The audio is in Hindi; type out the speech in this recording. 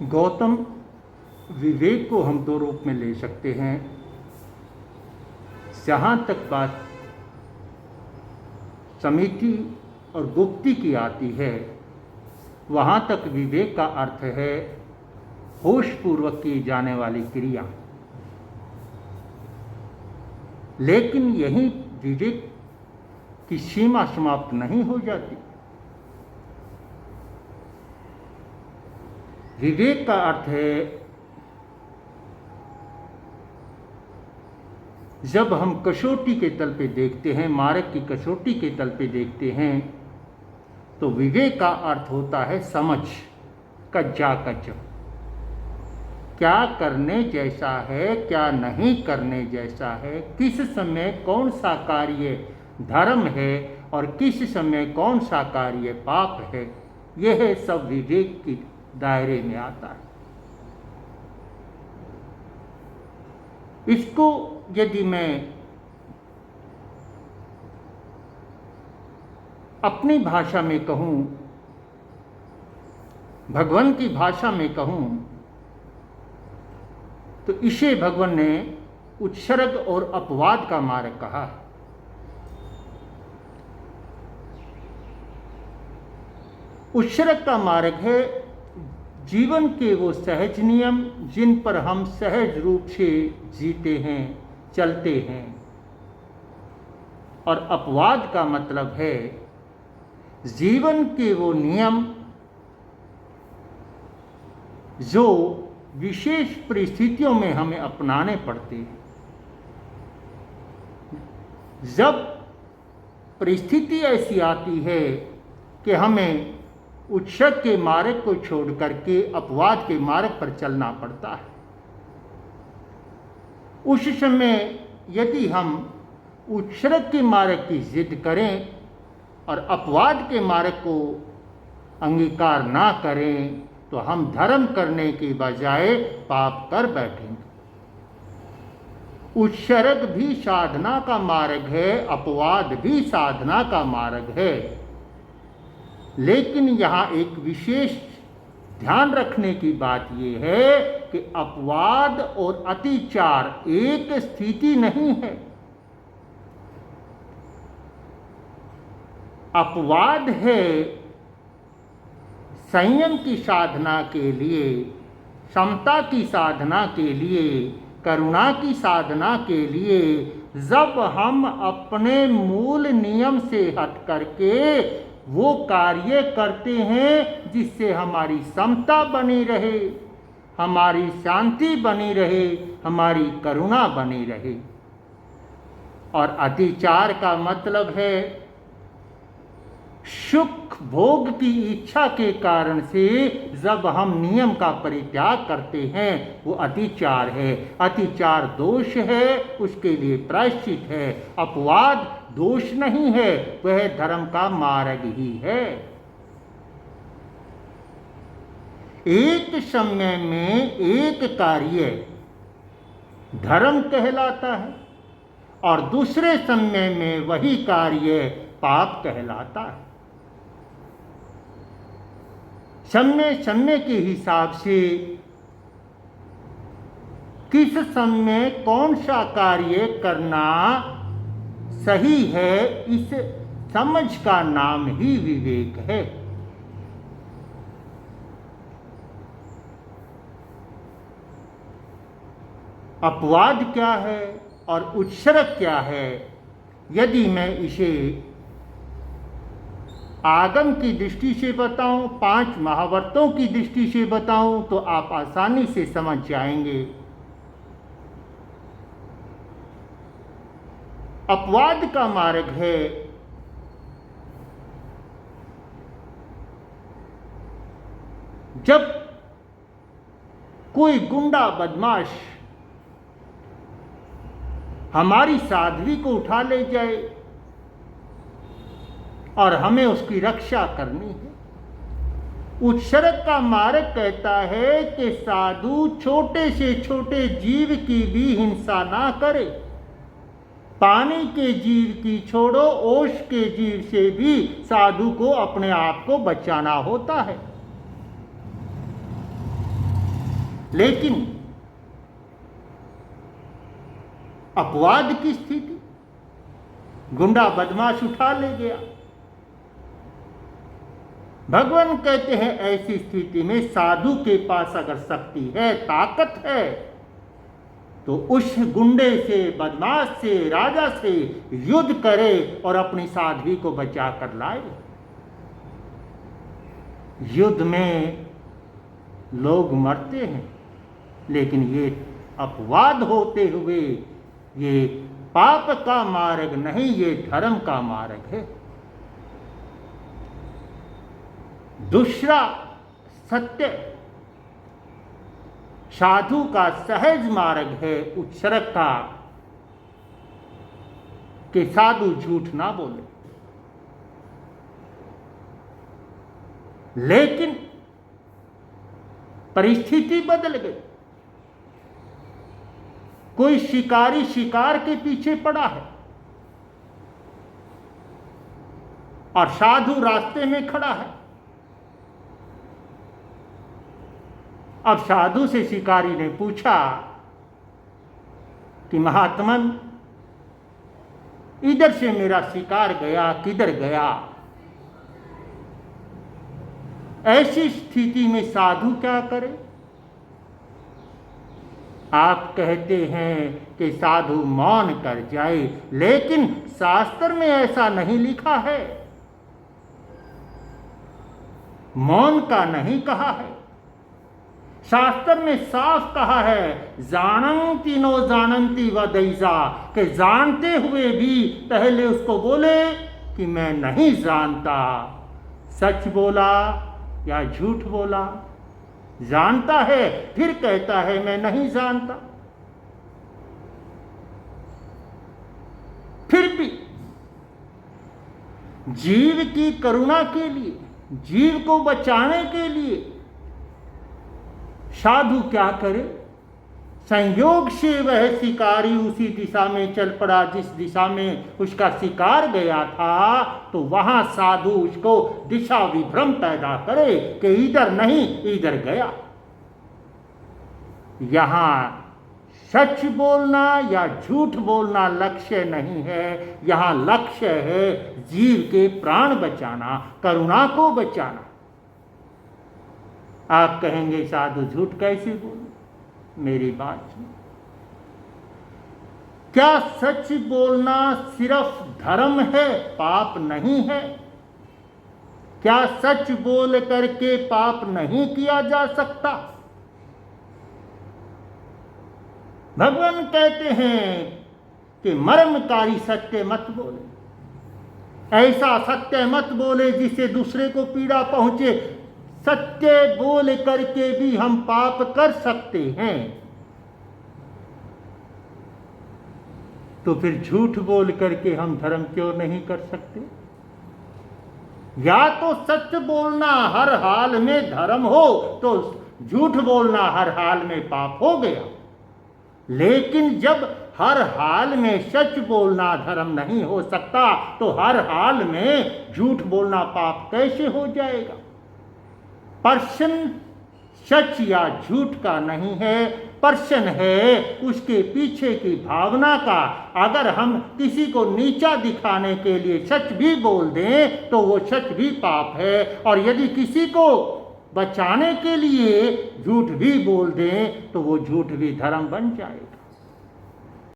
गौतम, विवेक को हम दो रूप में ले सकते हैं। जहाँ तक बात समिति और गुप्ती की आती है, वहाँ तक विवेक का अर्थ है होशपूर्वक की जाने वाली क्रिया। लेकिन यही विवेक की सीमा समाप्त नहीं हो जाती। विवेक का अर्थ है जब हम कसौटी के तल पे देखते हैं, मार्ग की कसौटी के तल पे देखते हैं, तो विवेक का अर्थ होता है समझ, कज्जा कच, क्या करने जैसा है, क्या नहीं करने जैसा है, किस समय कौन सा कार्य धर्म है और किस समय कौन सा कार्य पाप है, यह सब विवेक के दायरे में आता है। इसको यदि मैं अपनी भाषा में कहूँ, भगवान की भाषा में कहूँ, तो इसे भगवान ने उत्सर्ग और अपवाद का मार्ग कहा है। उत्सर्ग का मार्ग है जीवन के वो सहज नियम जिन पर हम सहज रूप से जीते हैं, चलते हैं। और अपवाद का मतलब है जीवन के वो नियम जो विशेष परिस्थितियों में हमें अपनाने पड़ते हैं। जब परिस्थिति ऐसी आती है कि हमें उत्सर्ग के मार्ग को छोड़ करके अपवाद के मार्ग पर चलना पड़ता है, उस समय यदि हम उत्सर्ग के मार्ग की जिद करें और अपवाद के मार्ग को अंगीकार ना करें, तो हम धर्म करने के बजाय पाप कर बैठेंगे। उत्सर्ग भी साधना का मार्ग है, अपवाद भी साधना का मार्ग है। लेकिन यहाँ एक विशेष ध्यान रखने की बात यह है कि अपवाद और अतिचार एक स्थिति नहीं है। अपवाद है संयम की साधना के लिए, समता की साधना के लिए, करुणा की साधना के लिए, जब हम अपने मूल नियम से हट करके वो कार्य करते हैं जिससे हमारी समता बनी रहे, हमारी शांति बनी रहे, हमारी करुणा बनी रहे। और अतिचार का मतलब है सुख भोग की इच्छा के कारण से जब हम नियम का परित्याग करते हैं, वो अतिचार है। अतिचार दोष है, उसके लिए प्रायश्चित है। अपवाद दोष नहीं है, वह धर्म का मार्ग ही है। एक समय में एक कार्य धर्म कहलाता है और दूसरे समय में वही कार्य पाप कहलाता है। समय समय के हिसाब से किस समय कौन सा कार्य करना सही है, इस समझ का नाम ही विवेक है। अपवाद क्या है और उत्सर्ग क्या है, यदि मैं इसे आगम की दृष्टि से बताऊं, 5 महावर्तों की दृष्टि से बताऊं, तो आप आसानी से समझ जाएंगे। अपवाद का मार्ग है जब कोई गुंडा बदमाश हमारी साध्वी को उठा ले जाए और हमें उसकी रक्षा करनी है। उत्सर्ग का मार्ग कहता है कि साधु छोटे से छोटे जीव की भी हिंसा ना करे। पानी के जीव की छोड़ो, ओष के जीव से भी साधु को अपने आप को बचाना होता है। लेकिन अपवाद की स्थिति, गुंडा बदमाश उठा ले गया। भगवान कहते हैं ऐसी स्थिति में साधु के पास अगर शक्ति है, ताकत है, तो उस गुंडे से, बदमाश से, राजा से युद्ध करे और अपनी साध्वी को बचा कर लाए। युद्ध में लोग मरते हैं, लेकिन ये अपवाद होते हुए ये पाप का मार्ग नहीं, ये धर्म का मार्ग है। दूसरा सत्य साधु का सहज मार्ग है उत्सर्ग का, कि साधु झूठ ना बोले। लेकिन परिस्थिति बदल गई। कोई शिकारी शिकार के पीछे पड़ा है और साधु रास्ते में खड़ा है। अब साधु से शिकारी ने पूछा कि महात्मन, इधर से मेरा शिकार गया, किधर गया? ऐसी स्थिति में साधु क्या करे? आप कहते हैं कि साधु मौन कर जाए, लेकिन शास्त्र में ऐसा नहीं लिखा है। मौन का नहीं कहा है। शास्त्र में साफ कहा है, जानंती नो जानंती वदैसा, कि जानते हुए भी पहले उसको बोले कि मैं नहीं जानता। सच बोला या झूठ बोला? जानता है फिर कहता है मैं नहीं जानता। फिर भी जीव की करुणा के लिए, जीव को बचाने के लिए साधु क्या करे? संयोग से वह शिकारी उसी दिशा में चल पड़ा जिस दिशा में उसका शिकार गया था, तो वहां साधु उसको दिशा विभ्रम पैदा करे कि इधर नहीं इधर गया। यहां सच बोलना या झूठ बोलना लक्ष्य नहीं है, यहां लक्ष्य है जीव के प्राण बचाना, करुणा को बचाना। आप कहेंगे साधु झूठ कैसे बोले? मेरी बात सुनो। क्या सच बोलना सिर्फ धर्म है, पाप नहीं है? क्या सच बोल करके पाप नहीं किया जा सकता? भगवान कहते हैं कि मर्मकारी सत्य मत बोले। ऐसा सत्य मत बोले जिससे दूसरे को पीड़ा पहुंचे। सत्य बोल करके भी हम पाप कर सकते हैं, तो फिर झूठ बोल करके हम धर्म क्यों नहीं कर सकते? या तो सच बोलना हर हाल में धर्म हो, तो झूठ बोलना हर हाल में पाप हो गया। लेकिन जब हर हाल में सच बोलना धर्म नहीं हो सकता, तो हर हाल में झूठ बोलना पाप कैसे हो जाएगा? प्रश्न सच या झूठ का नहीं है, प्रश्न है उसके पीछे की भावना का। अगर हम किसी को नीचा दिखाने के लिए सच भी बोल दें तो वो सच भी पाप है, और यदि किसी को बचाने के लिए झूठ भी बोल दें तो वो झूठ भी धर्म बन जाएगा।